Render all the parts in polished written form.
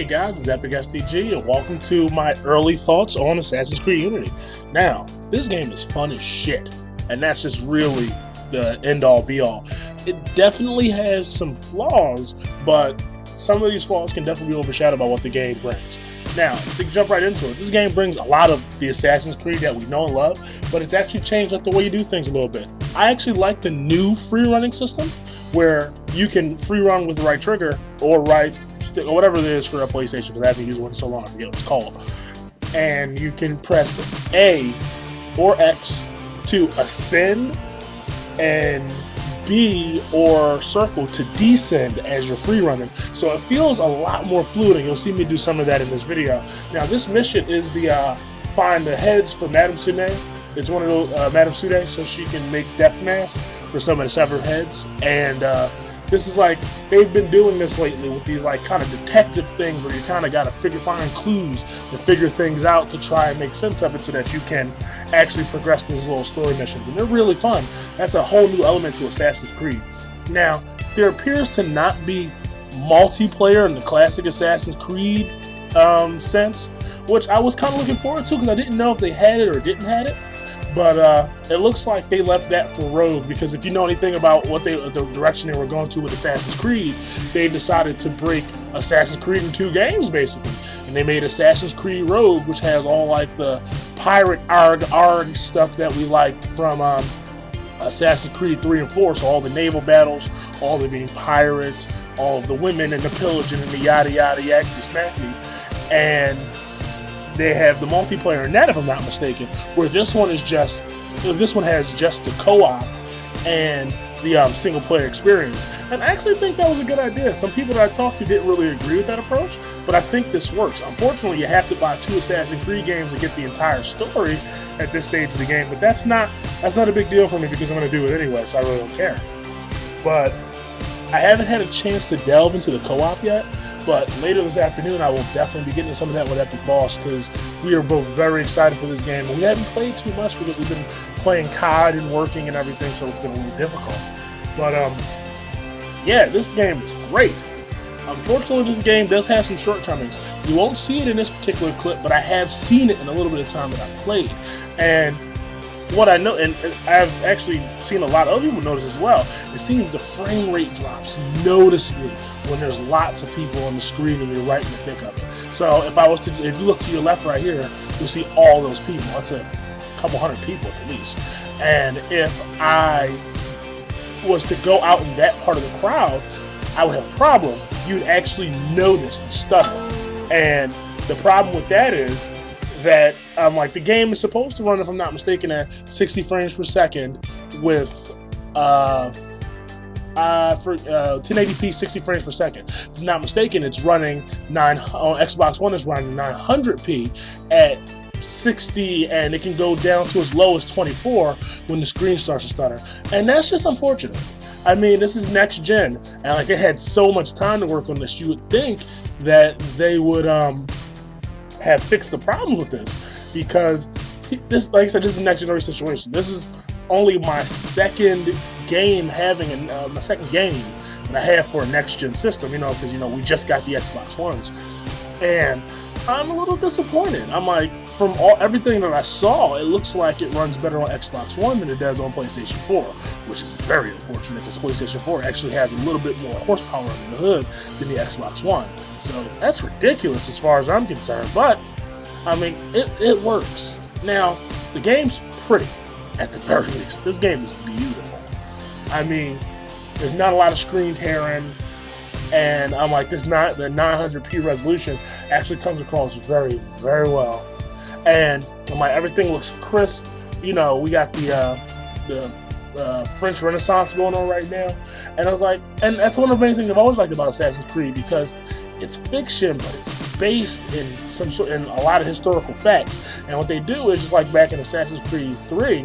Hey guys, it's Epic STG and welcome to my early thoughts on Assassin's Creed Unity. Now, this game is fun as shit, and that's just really the end-all be-all. It definitely has some flaws, but some of these flaws can definitely be overshadowed by what the game brings. Now, to jump right into it, this game brings a lot of the Assassin's Creed that we know and love, but it's actually changed up the way you do things a little bit. I actually like the new free running system, where you can free run with the right trigger or right stick or whatever it is for a PlayStation, because I haven't used one in so long, I forget what it's called. And you can press A or X to ascend and B or circle to descend as you're free running. So it feels a lot more fluid, and you'll see me do some of that in this video. Now this mission is the find the heads for Madame Sune. It's one of those Madame Sune, so she can make death masks for some of the severed heads. And this is like, they've been doing this lately with these like kind of detective things where you kind of got to find clues to figure things out to try and make sense of it so that you can actually progress these little story missions. And they're really fun. That's a whole new element to Assassin's Creed. Now, there appears to not be multiplayer in the classic Assassin's Creed sense, which I was kind of looking forward to because I didn't know if they had it or didn't have it. But it looks like they left that for Rogue, because if you know anything about what the direction they were going to with Assassin's Creed, they decided to break Assassin's Creed in two games basically, and they made Assassin's Creed Rogue, which has all like the pirate arg stuff that we liked from Assassin's Creed 3 and 4. So all the naval battles, all the being pirates, all of the women and the pillaging and the yada yada yakety smacky, and they have the multiplayer in that, if I'm not mistaken, where this one has just the co-op and the single player experience. And I actually think that was a good idea. Some people that I talked to didn't really agree with that approach, but I think this works. Unfortunately, you have to buy 2 Assassin's Creed games to get the entire story at this stage of the game, but that's not a big deal for me because I'm going to do it anyway, so I really don't care. But I haven't had a chance to delve into the co-op yet. But later this afternoon, I will definitely be getting some of that with Epic Boss, because we are both very excited for this game. And we haven't played too much because we've been playing COD and working and everything, so it's been a little difficult. But yeah, this game is great. Unfortunately, this game does have some shortcomings. You won't see it in this particular clip, but I have seen it in a little bit of time that I've played. And what I know, and I've actually seen a lot of other people notice as well, it seems the frame rate drops noticeably when there's lots of people on the screen and you're right in the thick of it. So if you look to your left right here, you'll see all those people. That's a couple hundred people at least. And if I was to go out in that part of the crowd, I would have a problem. You'd actually notice the stutter. And the problem with that is that like the game is supposed to run, if I'm not mistaken, at 60 frames per second with 1080p 60 frames per second. If I'm not mistaken, it's running on Xbox One. It's running 900p at 60, and it can go down to as low as 24 when the screen starts to stutter. And that's just unfortunate. I mean, this is next gen, and like they had so much time to work on this, you would think that they would have fixed the problems with this, because this, like I said, this is a next generation situation. This is only my second game having my second game that I have for a next gen system, because we just got the Xbox Ones, and I'm a little disappointed. I'm like, from everything that I saw, it looks like it runs better on Xbox One than it does on PlayStation 4, which is very unfortunate because PlayStation 4 actually has a little bit more horsepower in the hood than the Xbox One. So that's ridiculous as far as I'm concerned, but I mean, it works. Now, the game's pretty, at the very least. This game is beautiful. I mean, there's not a lot of screen tearing, and I'm like, the 900p resolution actually comes across very, very well. And I'm like, everything looks crisp. We got the French Renaissance going on right now. And I was like, and that's one of the main things I've always liked about Assassin's Creed, because it's fiction, but it's based in in a lot of historical facts. And what they do is, just like back in Assassin's Creed 3,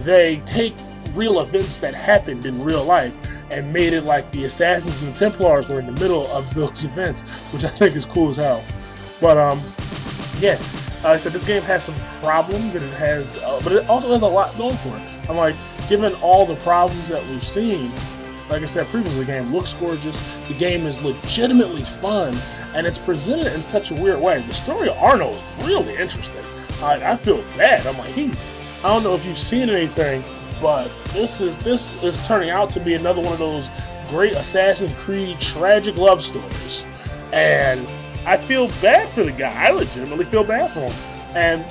they take real events that happened in real life and made it like the Assassins and the Templars were in the middle of those events, which I think is cool as hell. But yeah, I said this game has some problems, and it has, but it also has a lot going for it. I'm like, given all the problems that we've seen, like I said previously, the game looks gorgeous. The game is legitimately fun, and it's presented in such a weird way. The story of Arno is really interesting. I feel bad. I'm like, I don't know if you've seen anything, but this is turning out to be another one of those great Assassin's Creed tragic love stories. And I feel bad for the guy. I legitimately feel bad for him. And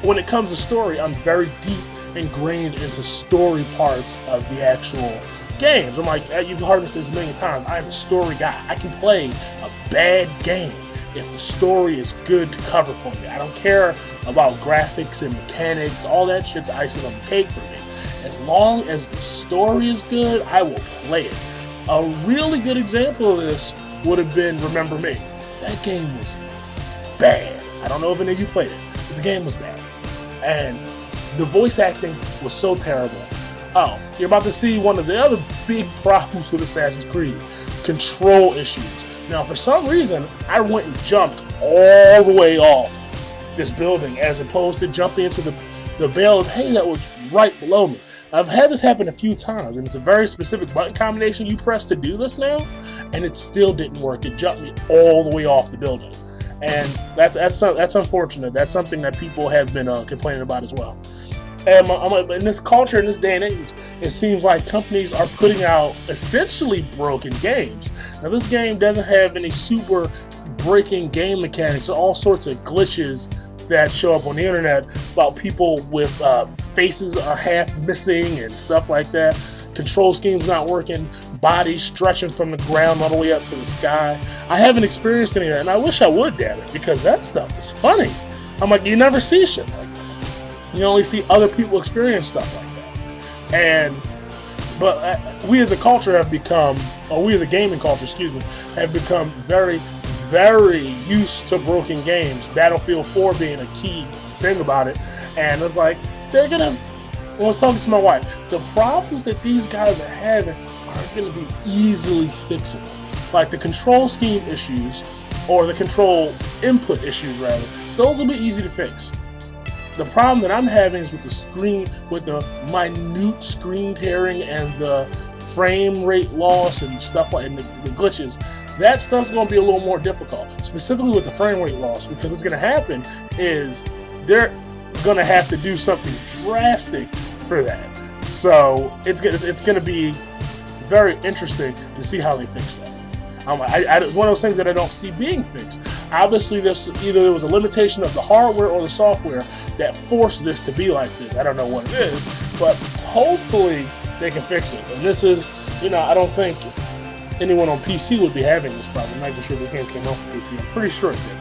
when it comes to story, I'm very deep ingrained into story parts of the actual games. I'm like, you've heard me say this a million times, I'm a story guy. I can play a bad game if the story is good to cover for me. I don't care about graphics and mechanics. All that shit's icing on the cake for me. As long as the story is good, I will play it. A really good example of this would have been Remember Me. That game was bad. I don't know if any of you played it, but the game was bad. And the voice acting was so terrible. Oh, you're about to see one of the other big problems with Assassin's Creed. Control issues. Now, for some reason, I went and jumped all the way off this building as opposed to jumping into the bale of hay that was right below me. I've had this happen a few times, and it's a very specific button combination you press to do this now, and it still didn't work. It jumped me all the way off the building. And that's unfortunate. That's something that people have been complaining about as well. And in this culture, in this day and age, it seems like companies are putting out essentially broken games. Now, this game doesn't have any super breaking game mechanics or all sorts of glitches that show up on the internet about people with faces are half missing and stuff like that. Control schemes not working, bodies stretching from the ground all the way up to the sky. I haven't experienced any of that, and I wish I would, damn it, because that stuff is funny. I'm like, you never see shit like that. You only see other people experience stuff like that. But we as a culture have become, or we as a gaming culture, have become very, very used to broken games. Battlefield 4 being a key thing about it. And it's like, I was talking to my wife, the problems that these guys are having are going to be easily fixable. Like the control scheme issues, or the control input issues rather, those will be easy to fix. The problem that I'm having is with the minute screen tearing and the frame rate loss and stuff like, and the glitches. That stuff's going to be a little more difficult, specifically with the frame rate loss, because what's going to happen is they're going to have to do something drastic for that. So it's going to be very interesting to see how they fix that. It's one of those things that I don't see being fixed. Obviously, there was a limitation of the hardware or the software that forced this to be like this. I don't know what it is, but hopefully they can fix it. And this is, I don't think anyone on PC would be having this problem. I'm not even sure this game came out for PC. I'm pretty sure it did.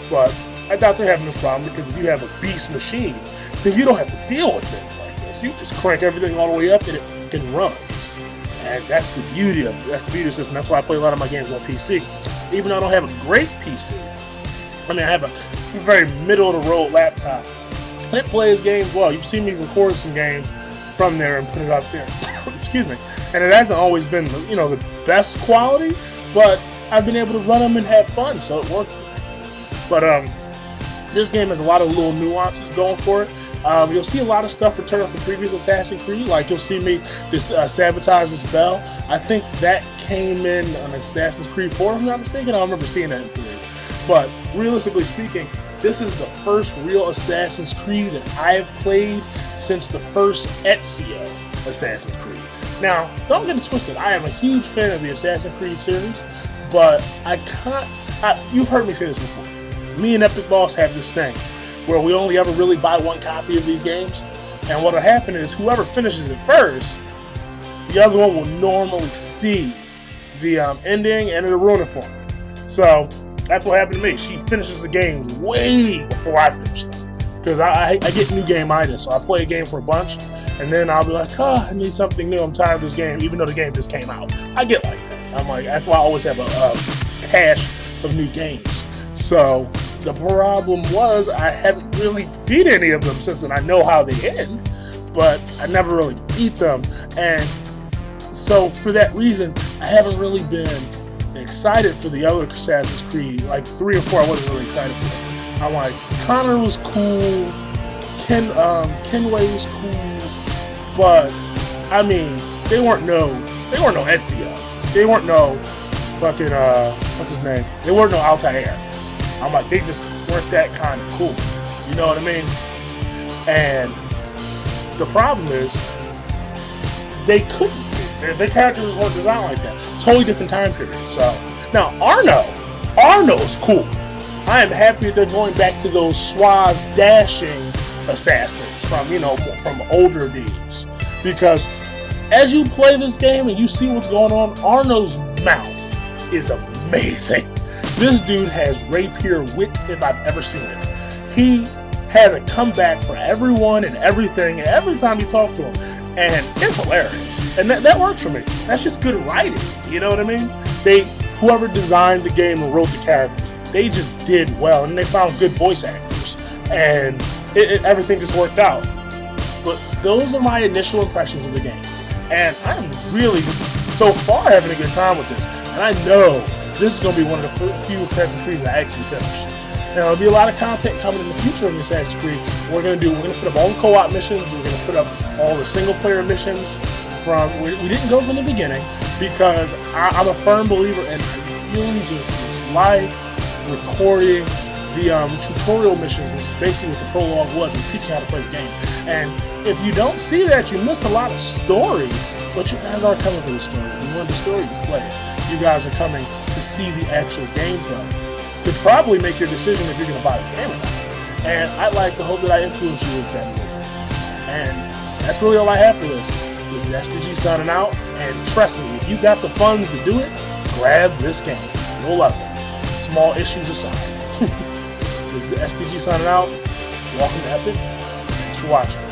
But I doubt they're having this problem, because if you have a beast machine, then you don't have to deal with things like this. You just crank everything all the way up and it runs. And that's the beauty of it. That's the beauty of the system. That's why I play a lot of my games on PC. Even though I don't have a great PC. I have a very middle-of-the-road laptop. And it plays games well. You've seen me record some games from there and put it up there. Excuse me. And it hasn't always been, the best quality, but I've been able to run them and have fun, so it works for me. But this game has a lot of little nuances going for it. You'll see a lot of stuff return from previous Assassin's Creed. Like you'll see me sabotage this bell. I think that came in on Assassin's Creed 4, if I'm not mistaken. I don't remember seeing that in 3. But realistically speaking, this is the first real Assassin's Creed that I've played since the first Ezio Assassin's Creed. Now, don't get it twisted. I am a huge fan of the Assassin's Creed series, but you've heard me say this before. Me and Epic Boss have this thing where we only ever really buy one copy of these games, and what'll happen is whoever finishes it first, the other one will normally see the ending and it'll ruin it for them. So that's what happened to me. She finishes the games way before I finish them, because I get new game-itis, so I play a game for a bunch, and then I'll be like, I need something new. I'm tired of this game, even though the game just came out. I get like that. I'm like, that's why I always have a cache of new games. So the problem was I haven't really beat any of them since then. I know how they end, but I never really beat them. And so for that reason, I haven't really been excited for the other Assassin's Creed. Like 3 or 4, I wasn't really excited for them. I'm like, Connor was cool, Kenway was cool, but they weren't no They weren't no Ezio. They weren't no fucking what's his name? They weren't no Altair. I'm like, they just weren't that kind of cool. You know what I mean? And the problem is, they couldn't be. Their characters weren't designed like that. Totally different time period. So now Arno's cool. I am happy that they're going back to those suave, dashing assassins from older days. Because as you play this game and you see what's going on, Arno's mouth is amazing. This dude has rapier wit if I've ever seen it. He has a comeback for everyone and everything, and every time you talk to him, and it's hilarious. And that works for me. That's just good writing. You know what I mean? Whoever designed the game and wrote the characters, they just did well, and they found good voice actors, and everything just worked out. But those are my initial impressions of the game, and I'm really, so far, having a good time with this. And I know this is going to be one of the few Assassin's Creeds I actually finish. Now, there'll be a lot of content coming in the future of Assassin's Creed. We're going to put up all the co-op missions. We're going to put up all the single-player missions. We didn't go from the beginning because I'm a firm believer, and I really just dislike recording the tutorial missions, which is basically what the prologue was, and teaching how to play the game. And if you don't see that, you miss a lot of story. But you guys aren't coming for the story. If you want the story, you play it. You guys are coming to see the actual gameplay, to probably make your decision if you're going to buy the game or not. And I'd like to hope that I influence you with that move. And that's really all I have for this. This is SDG signing out, and trust me, if you got the funds to do it, grab this game. You'll love it. Small issues aside. This is SDG signing out. Welcome to Epic. Thanks for watching.